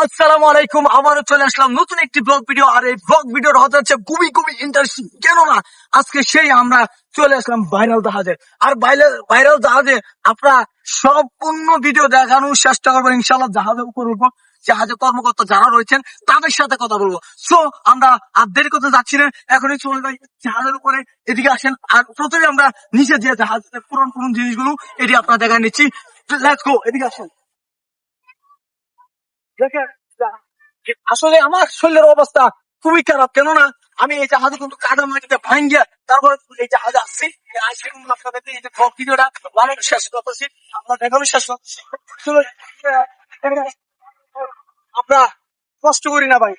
আসসালামু আলাইকুম। আবারও চলে আসলাম নতুন একটি ব্লগ ভিডিও। আর এই ব্লগ ভিডিওটা হতে হচ্ছে খুবই খুবই ইন্টারেস্টিং। কেননা আজকে সেই আমরা চলে আসলাম ভাইরাল জাহাজে। আর ভাইরাল জাহাজে আপনারা সম্পূর্ণ ভিডিও দেখানোর চেষ্টা করবো। ইনশাল্লাহ জাহাজের উপর উঠবো, জাহাজে কর্মকর্তা যারা রয়েছেন তাদের সাথে কথা বলবো। সো আমরা আর দেরি করতে যাচ্ছি না, এখনই চলে যাই জাহাজের উপরে। এদিকে আসেন। আর প্রথমে আমরা নিচে যে জাহাজের পুরন পুরন জিনিসগুলো এটি আপনারা দেখা নিচ্ছি। লেটস গো, এদিকে আসেন। দেখেন, আসলে আমার শরীরের অবস্থা খুবই খারাপ। কেননা আমি এই জাহাজে কিন্তু কাদা মাটিতে ভাঙ্গিয়া তারপরে এই জাহাজে আসছি। আপনাদেরকে এই যে ব্লগ ভিডিওটা বানানো শেষ করতেছি, আপনার দেখানো শেষ করতেছি। আমরা কষ্ট করি না ভাই,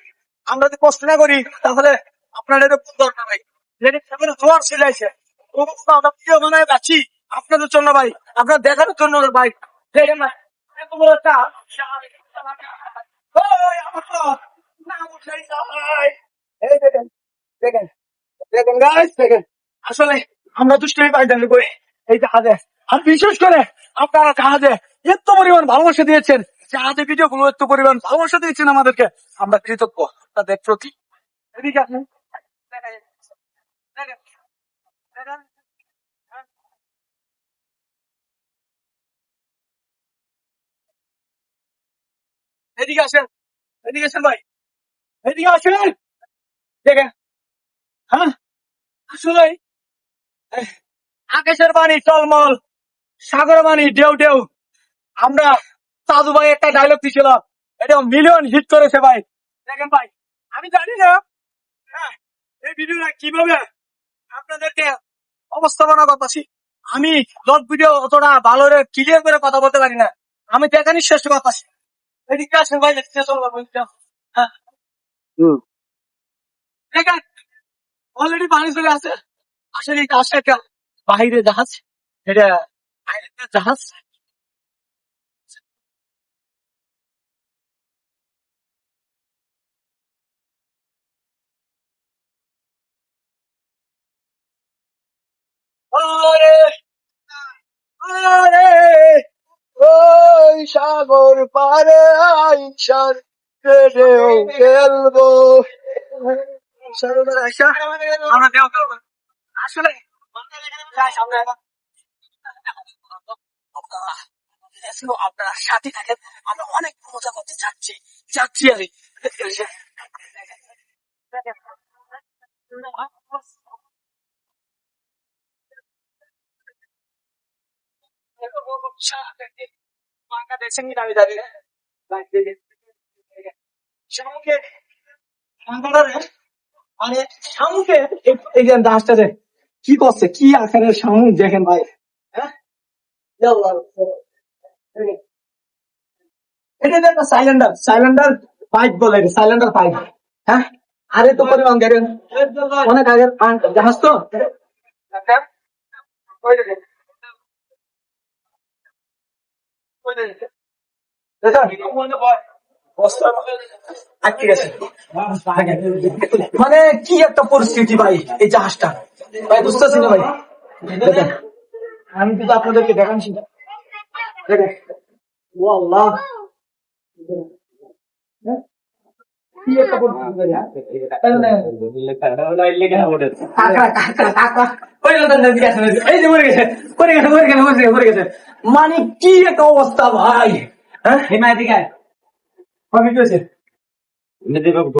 আমরা যদি কষ্ট না করি তাহলে আপনার এটা দরকার ভাই। জোয়ার ছেলে আছে অবস্থা, আমরা প্রিয় বানায় যাচ্ছি আপনাদের জন্য ভাই, আপনার দেখানোর জন্য ভাই। দেখেন না এত বড় একটা এই দেখেন, দেখেন, দেখেন গাইস, দেখেন। আসলে আমরা দুষ্টুমি পাইতাম করি এই জাহাজে। আর বিশেষ করে আপনারা জাহাজে এত পরিমাণ ভালোবাসা দিয়েছেন, জাহাজে ভিডিও গুলো এত পরিমাণ ভালোবাসা দিয়েছেন আমাদেরকে, আমরা কৃতজ্ঞ তাদের প্রতি। এদিকে আসেন, দেখেন, দেখেন, দেখেন। এদিকে আসেন, এদিকে আসেন ভাই, এদিকে আসেন। দেখেন, হ্যাঁ, আসলে আকাশের পানি টলমল, সাগর পানি ঢেউ ঢেউ। আমরা সাধু ভাই একটা ডায়লগ দিছিল, এটা মিলিয়ন হিট করেছে ভাই। দেখেন ভাই, আমি জানি না হ্যাঁ, এই ভিডিওটা কিভাবে আপনাদেরকে অবস্থাপনা করতেছি। আমি ব্লগ ভিডিও অতটা ভালো ক্লিয়ার করে কথা বলতে পারি না, আমি দেখানোর চেষ্টা করতেছি। এদিকে আসেন ভাই, দেখতে চলবো। হ্যাঁ, দেখেন অলরেডি পানি চলে আসে। আসলে এটা আসে একটা বাইরে জাহাজ, এটা বাইরের জাহাজ। আরে, আরে, ওই সাগর পারে আইসার ঢেউ খেলবো। সাগরের আইসা আমরা ঢেউ খেলবো। আসলে যাই সামনে এখন। আপনারা সাথে থাকেন, আমরা অনেক মজা করতে যাচ্ছি যাচ্ছি আমি। বাংলাদেশে নিয়ে দাবি দাবি শামুকে মানে শামুকে এই যে দাসটারে কি করছে, কি আকারের শামুক দেখেন ভাই। হ্যাঁ, এটা একটা সাইলেন্ডার, সাইলেন্ডার পাইপ বলে, সাইলেন্ডার পাইপ। হ্যাঁ, আরে তো পরিমাণ দেখেন, অনেক আগের জাহাজ তো। মানে কি একটা পরিস্থিতি ভাই এই জাহাজটা, ভাই বুঝতেছি না ভাই। দেখেন, আমি কিন্তু আপনাদেরকে দেখাচ্ছি না। দেখেন, ও আল্লাহ, কি একটা পরিস্থিতি ভাই। কাঁকড়া, কাঁকড়া, কাঁকড়া। ওই যে ওদের দিকে আসেন, এই যে মরে গেছে, মরে গেছে, মরে গেছে, মরে গেছে, মরে গেছে। মানে কি একটা অবস্থা ভাই। হ্যাঁ, হিমায়িকা কবে কি হয়েছে?